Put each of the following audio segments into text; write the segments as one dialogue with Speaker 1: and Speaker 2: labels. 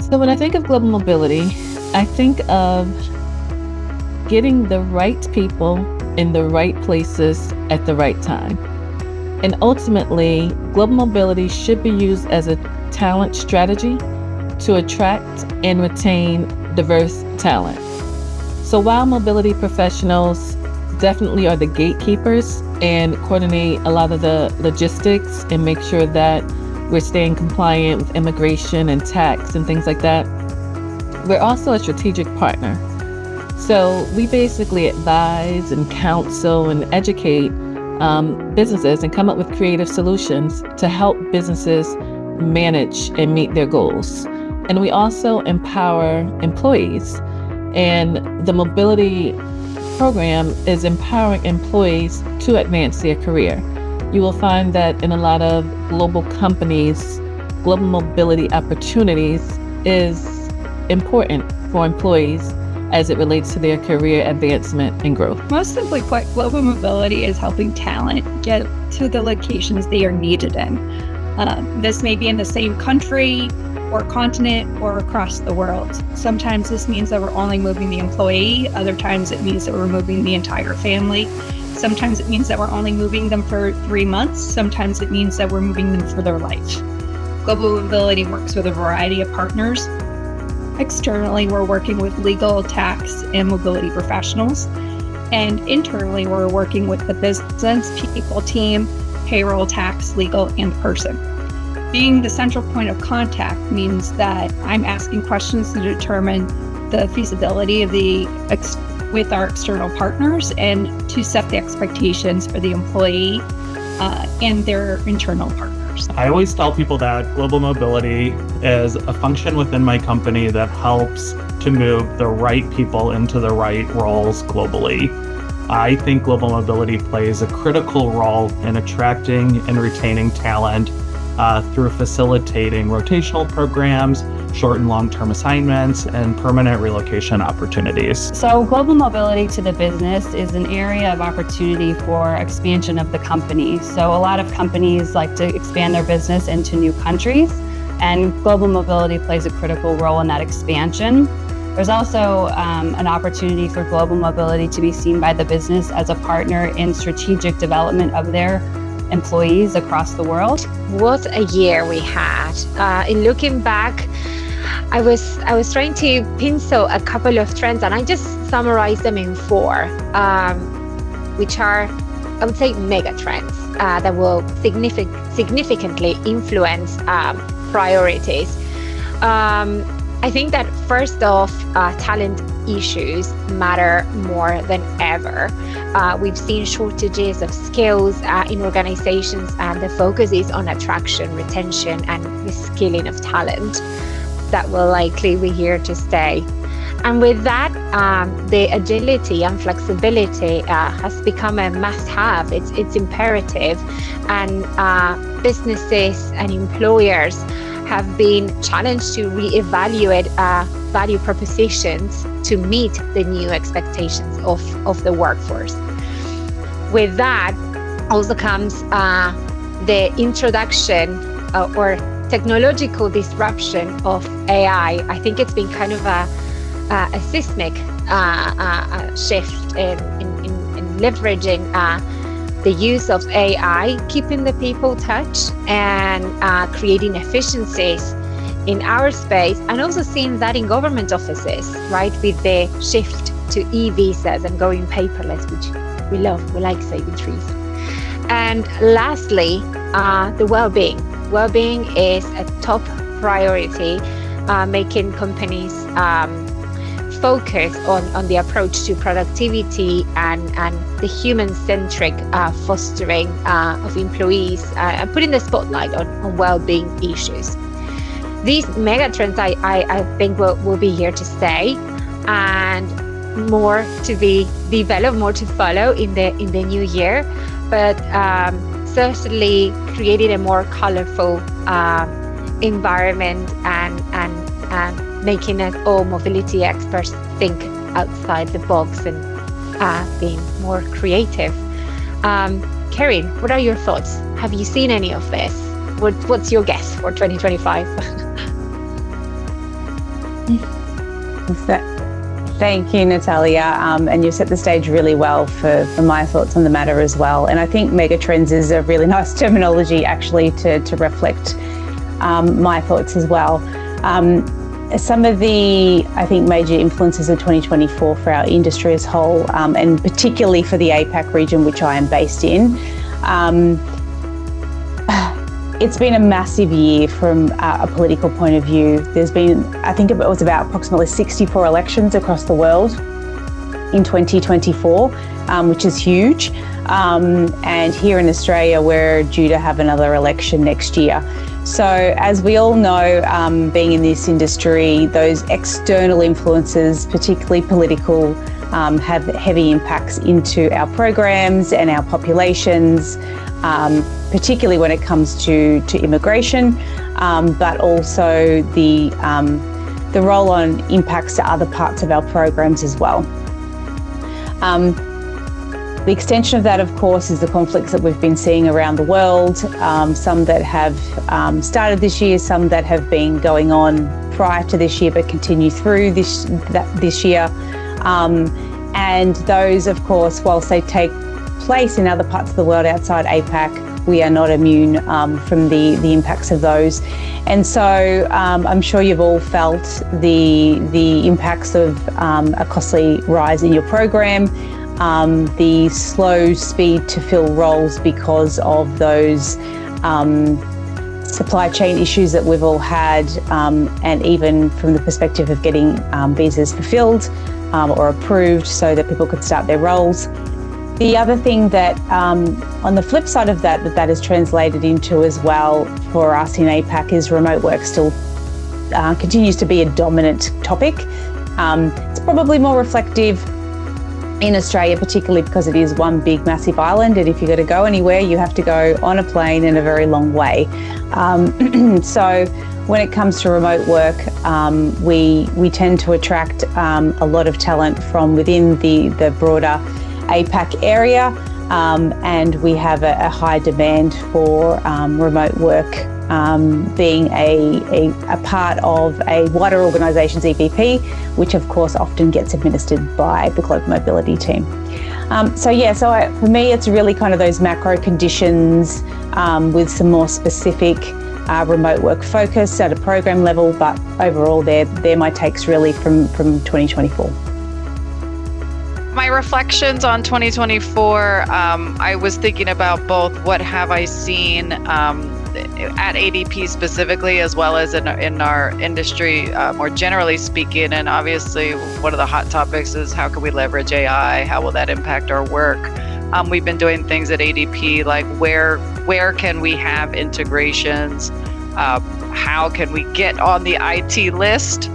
Speaker 1: So when I think of global mobility, I think of getting the right people in the right places at the right time. And ultimately, global mobility should be used as a talent strategy to attract and retain diverse talent. So while mobility professionals definitely are the gatekeepers and coordinate a lot of the logistics and make sure that we're staying compliant with immigration and tax and things like that, we're also a strategic partner. So we basically advise and counsel and educate businesses and come up with creative solutions to help businesses manage and meet their goals. And we also empower employees. And the mobility program is empowering employees to advance their career. You will find that in a lot of global companies, global mobility opportunities is important for employees as it relates to their career advancement and growth.
Speaker 2: Most simply put, global mobility is helping talent get to the locations they are needed in. This may be in the same country or continent or across the world. Sometimes this means that we're only moving the employee. Other times it means that we're moving the entire family. Sometimes it means that we're only moving them for 3 months. Sometimes it means that we're moving them for their life. Global mobility works with a variety of partners. Externally, we're working with legal, tax, and mobility professionals. And internally, we're working with the business people team, payroll, tax, legal, and person. Being the central point of contact means that I'm asking questions to determine the feasibility of with our external partners and to set the expectations for the employee and their internal partners.
Speaker 3: I always tell people that global mobility is a function within my company that helps to move the right people into the right roles globally. I think global mobility plays a critical role in attracting and retaining talent through facilitating rotational programs, short and long-term assignments, and permanent relocation opportunities.
Speaker 4: So global mobility to the business is an area of opportunity for expansion of the company. So a lot of companies like to expand their business into new countries, and global mobility plays a critical role in that expansion. There's also an opportunity for global mobility to be seen by the business as a partner in strategic development of their employees across the world.
Speaker 5: What a year we had. In looking back, I was trying to pencil a couple of trends, and I just summarized them in 4, which are, I would say, mega trends that will significantly influence priorities. I think that first off, talent issues matter more than ever. We've seen shortages of skills in organizations, and the focus is on attraction, retention, and reskilling of talent. That will likely be here to stay. And with that, the agility and flexibility has become a must-have. It's imperative, and businesses and employers have been challenged to reevaluate value propositions to meet the new expectations of the workforce. With that also comes the introduction or technological disruption of AI. I think it's been kind of a seismic shift in leveraging the use of AI, keeping the people touch and creating efficiencies in our space, and also seeing that in government offices, right, with the shift to e-visas and going paperless, which we love. We like saving trees. And lastly, the well-being. Well-being is a top priority, making companies focus on the approach to productivity and the human-centric fostering of employees, and putting the spotlight on well-being issues. These mega trends, I think, will be here to stay, and more to be developed, more to follow in the new year. But certainly creating a more colorful environment and making us all mobility experts think outside the box and being more creative. Karin, what are your thoughts? Have you seen any of this? What's your guess for 2025?
Speaker 6: Thank you, Natalia. And you set the stage really well for my thoughts on the matter as well. And I think megatrends is a really nice terminology actually to reflect my thoughts as well. Some of the, I think, major influences of 2024 for our industry as a whole, and particularly for the APAC region, which I am based in, it's been a massive year from a political point of view. There's been, I think it was about approximately 64 elections across the world in 2024, which is huge. And here in Australia, we're due to have another election next year. So as we all know, being in this industry, those external influences, particularly political, have heavy impacts into our programs and our populations, particularly when it comes to immigration, but also the roll-on impacts to other parts of our programs as well. The extension of that, of course, is the conflicts that we've been seeing around the world, some that have started this year, some that have been going on prior to this year but continue through this year. And those, of course, whilst they take place in other parts of the world outside APAC, we are not immune from the impacts of those. And so I'm sure you've all felt the impacts of a costly rise in your program, the slow speed to fill roles because of those supply chain issues that we've all had, and even from the perspective of getting visas fulfilled or approved so that people could start their roles. The other thing that, on the flip side of that is translated into as well for us in APAC is remote work still continues to be a dominant topic. It's probably more reflective in Australia, particularly because it is one big massive island, and if you're going to go anywhere, you have to go on a plane in a very long way. So when it comes to remote work, we tend to attract a lot of talent from within the broader APAC area, and we have a high demand for remote work being a part of a wider organisation's EVP, which of course often gets administered by the Global Mobility team. For me, it's really kind of those macro conditions with some more specific remote work focus at a program level, but overall they're my takes really from 2024.
Speaker 7: My reflections on 2024, I was thinking about both what have I seen at ADP specifically, as well as in our industry, more generally speaking. And obviously, one of the hot topics is how can we leverage AI? How will that impact our work? We've been doing things at ADP like where can we have integrations? How can we get on the IT list?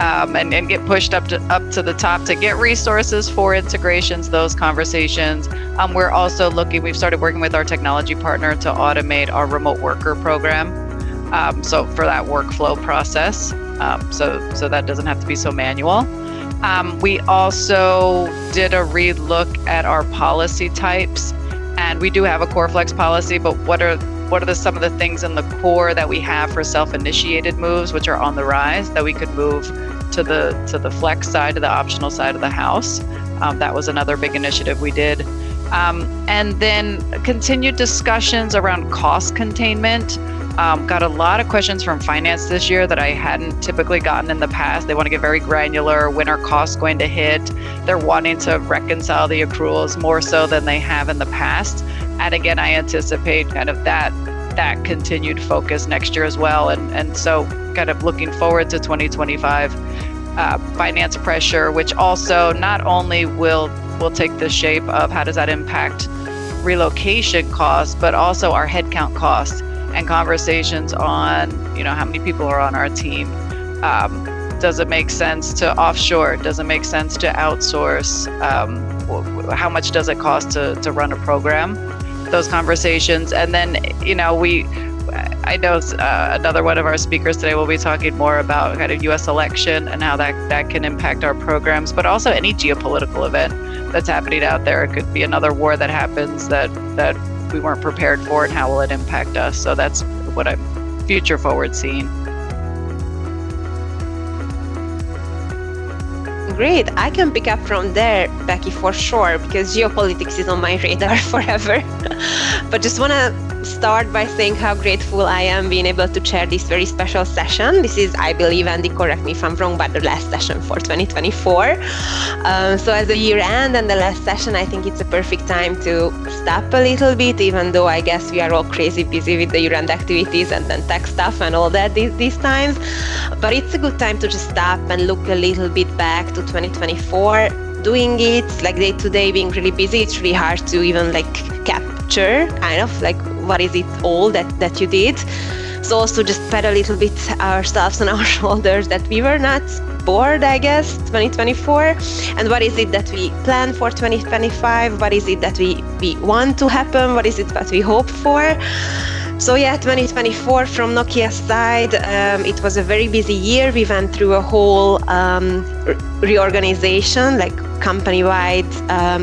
Speaker 7: And get pushed up to the top to get resources for integrations, those conversations. We're also we've started working with our technology partner to automate our remote worker program. So for that workflow process, so that doesn't have to be so manual. We also did a relook at our policy types, and we do have a core flex policy, but what are some of the things in the core that we have for self-initiated moves, which are on the rise, that we could move to the flex side, to the optional side of the house. That was another big initiative we did. And then continued discussions around cost containment. Got a lot of questions from finance this year that I hadn't typically gotten in the past. They want to get very granular. When are costs going to hit? They're wanting to reconcile the accruals more so than they have in the past. And again, I anticipate kind of that continued focus next year as well. And so kind of looking forward to 2025 finance pressure, which also not only will take the shape of how does that impact relocation costs, but also our headcount costs and conversations on, how many people are on our team. Does it make sense to offshore? Does it make sense to outsource? How much does it cost to run a program? Those conversations. And then, I know another one of our speakers today will be talking more about kind of U.S. election and how that can impact our programs, but also any geopolitical event that's happening out there. It could be another war that happens that we weren't prepared for, and how will it impact us? So that's what I'm future forward seeing.
Speaker 8: great. I can pick up from there, Becky, for sure, because geopolitics is on my radar forever. But just want to start by saying how grateful I am being able to chair this very special session. This is, I believe, Andy, correct me if I'm wrong, but the last session for 2024. So as a year end and the last session, I think it's a perfect time to stop a little bit, even though I guess we are all crazy busy with the year-end activities and then tech stuff and all that these times. But it's a good time to just stop and look a little bit back to 2024. Doing it like day to day, being really busy, it's really hard to even like capture kind of like what is it all that you did. So also just pat a little bit ourselves on our shoulders that we were not bored, I guess, 2024. And what is it that we plan for 2025? What is it that we want to happen? What is it that we hope for? So yeah, 2024 from Nokia's side, it was a very busy year. We went through a whole reorganization, like company-wide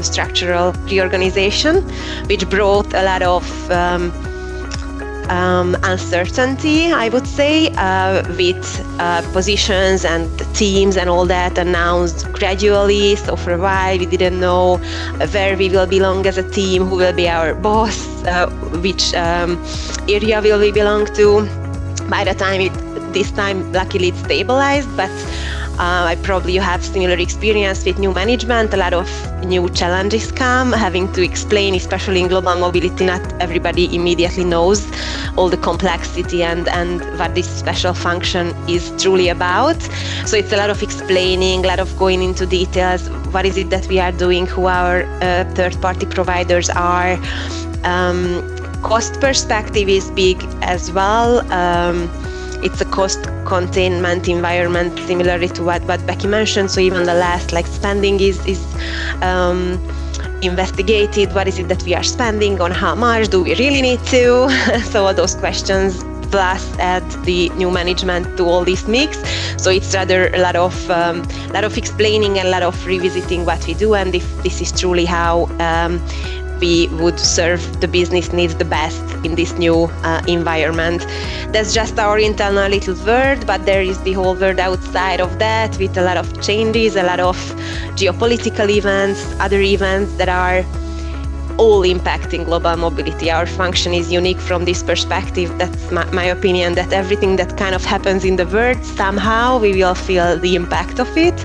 Speaker 8: structural reorganization, which brought a lot of uncertainty, I would say, with positions and teams and all that announced gradually. So for a while, we didn't know where we will belong as a team, who will be our boss, which area will we belong to. By the time this time, luckily, it stabilized, but you have similar experience with new management. A lot of new challenges come, having to explain, especially in global mobility, not everybody immediately knows all the complexity and what this special function is truly about. So it's a lot of explaining, a lot of going into details. What is it that we are doing, who our third-party providers are. Cost perspective is big as well. It's a cost containment environment, similarly to what Becky mentioned. So even the last spending is investigated. What is it that we are spending on? How much do we really need to? So all those questions, plus add the new management to all this mix. So it's rather a lot of explaining and a lot of revisiting what we do, and if this is truly how we would serve the business needs the best in this new environment. That's just our internal little world, but there is the whole world outside of that, with a lot of changes, a lot of geopolitical events, other events that are all impacting global mobility. Our function is unique from this perspective. That's my opinion, that everything that kind of happens in the world, somehow we will feel the impact of it.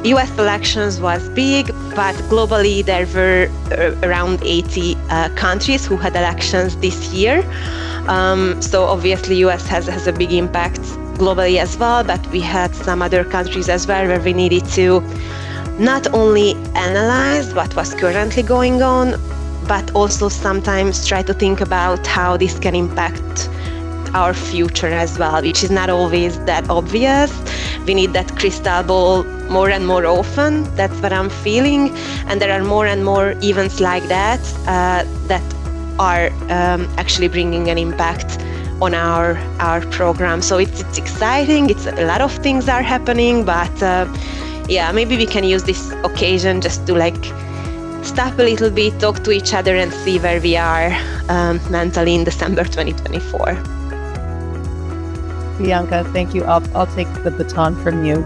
Speaker 8: US elections was big, but globally there were around 80 countries who had elections this year. So obviously US has a big impact globally as well, but we had some other countries as well where we needed to not only analyze what was currently going on, but also sometimes try to think about how this can impact our future as well, which is not always that obvious. We need that crystal ball more and more often. That's what I'm feeling. And there are more and more events like that that are actually bringing an impact on our program. So it's exciting. It's a lot of things are happening, but maybe we can use this occasion just to stop a little bit, talk to each other, and see where we are mentally in December 2024.
Speaker 1: Bianca, thank you. I'll take the baton from you.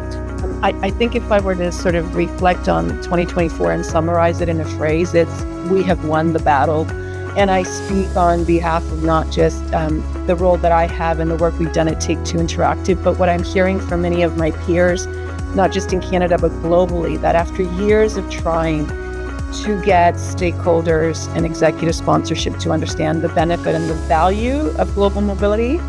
Speaker 1: I think if I were to sort of reflect on 2024 and summarize it in a phrase, it's we have won the battle. And I speak on behalf of not just the role that I have and the work we've done at Take-Two Interactive, but what I'm hearing from many of my peers, not just in Canada, but globally, that after years of trying to get stakeholders and executive sponsorship to understand the benefit and the value of global mobility,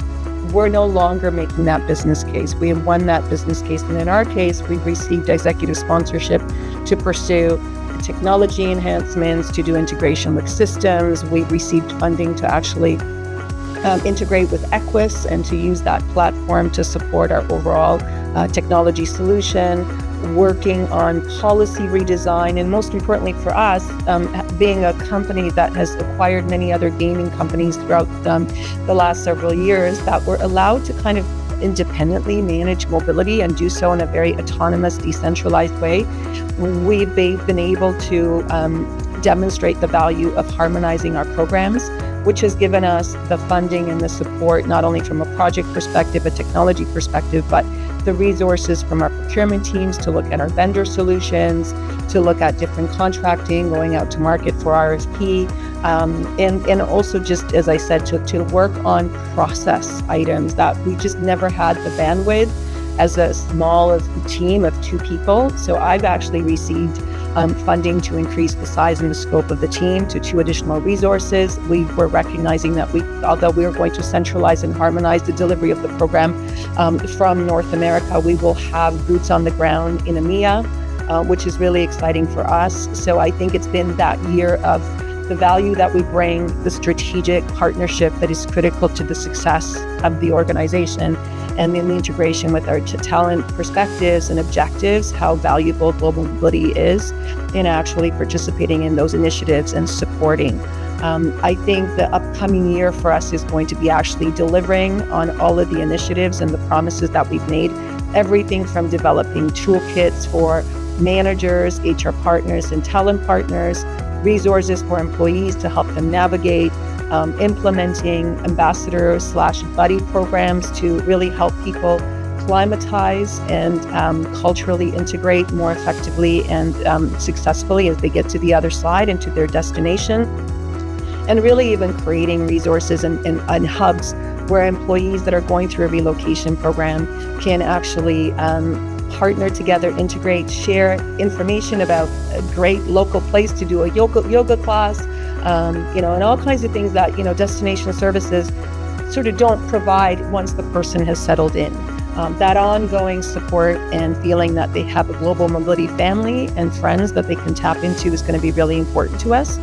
Speaker 1: we're no longer making that business case. We have won that business case. And in our case, we've received executive sponsorship to pursue technology enhancements, to do integration with systems. We've received funding to actually integrate with Equus and to use that platform to support our overall technology solution, working on policy redesign, and most importantly for us, being a company that has acquired many other gaming companies throughout the last several years, that we're allowed to kind of independently manage mobility and do so in a very autonomous, decentralized way. We've been able to demonstrate the value of harmonizing our programs
Speaker 9: which has given us the funding and the support, not only from a project perspective, a technology perspective, but the resources from our procurement teams to look at our vendor solutions, to look at different contracting, going out to market for RFP, and also just, as I said, to work on process items that we just never had the bandwidth as a small team of 2 people. So I've actually received funding to increase the size and the scope of the team to 2 additional resources. We were recognizing that although we were going to centralize and harmonize the delivery of the program from North America, we will have boots on the ground in EMEA, which is really exciting for us. So I think it's been that year of the value that we bring, the strategic partnership that is critical to the success of the organization, and then the integration with our talent perspectives and objectives, how valuable global mobility is in actually participating in those initiatives and supporting. I think the upcoming year for us is going to be actually delivering on all of the initiatives and the promises that we've made, everything from developing toolkits for managers, HR partners, and talent partners, resources for employees to help them navigate, implementing ambassador/buddy programs to really help people climatize and culturally integrate more effectively and successfully as they get to the other side and to their destination. And really even creating resources and hubs where employees that are going through a relocation program can actually partner together, integrate, share information about a great local place to do a yoga class, and all kinds of things that, destination services sort of don't provide once the person has settled in. That ongoing support and feeling that they have a global mobility family and friends that they can tap into is going to be really important to us.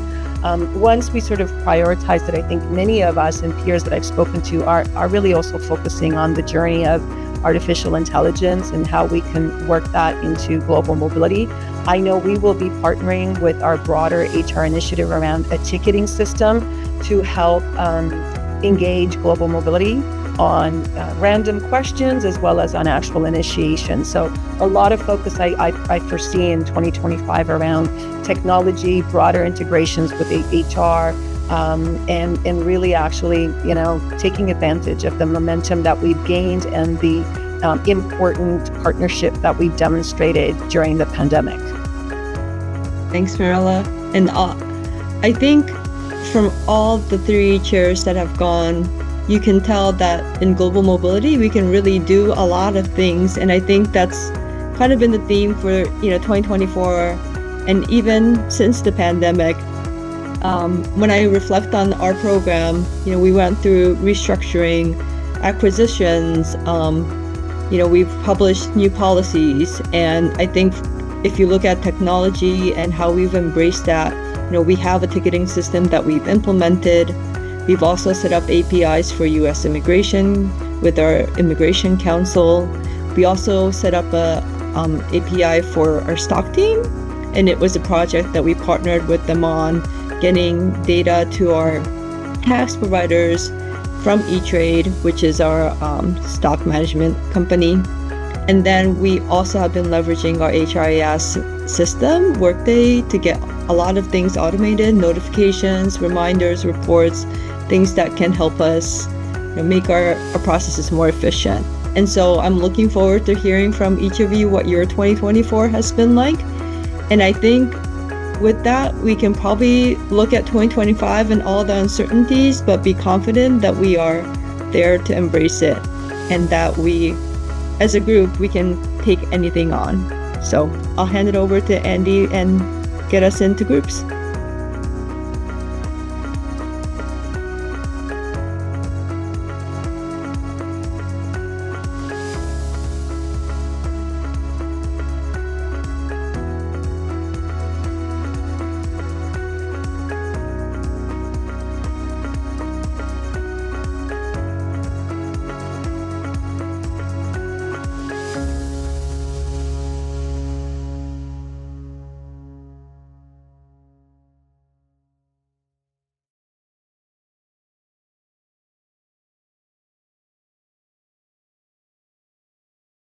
Speaker 9: Once we sort of prioritize that, I think many of us and peers that I've spoken to are really also focusing on the journey of artificial intelligence and how we can work that into global mobility. I know we will be partnering with our broader HR initiative around a ticketing system to help engage global mobility on random questions as well as on actual initiation. So a lot of focus I foresee in 2025 around technology, broader integrations with HR, and really actually, taking advantage of the momentum that we've gained and the important partnership that we demonstrated during the pandemic.
Speaker 10: Thanks, Mirella. And I think from all the 3 chairs that have gone, you can tell that in global mobility, we can really do a lot of things. And I think that's kind of been the theme for 2024, and even since the pandemic. When I reflect on our program, we went through restructuring, acquisitions, we've published new policies. And I think if you look at technology and how we've embraced that, we have a ticketing system that we've implemented. We've also set up APIs for U.S. immigration with our Immigration Council. We also set up a API for our stock team, and it was a project that we partnered with them on, getting data to our tax providers from E-Trade, which is our stock management company. And then we also have been leveraging our HRIS system, Workday, to get a lot of things automated, notifications, reminders, reports, things that can help us make our processes more efficient. And so I'm looking forward to hearing from each of you what your 2024 has been like. And I think with that, we can probably look at 2025 and all the uncertainties, but be confident that we are there to embrace it, and that we, as a group, we can take anything on. So I'll hand it over to Andy and get us into groups.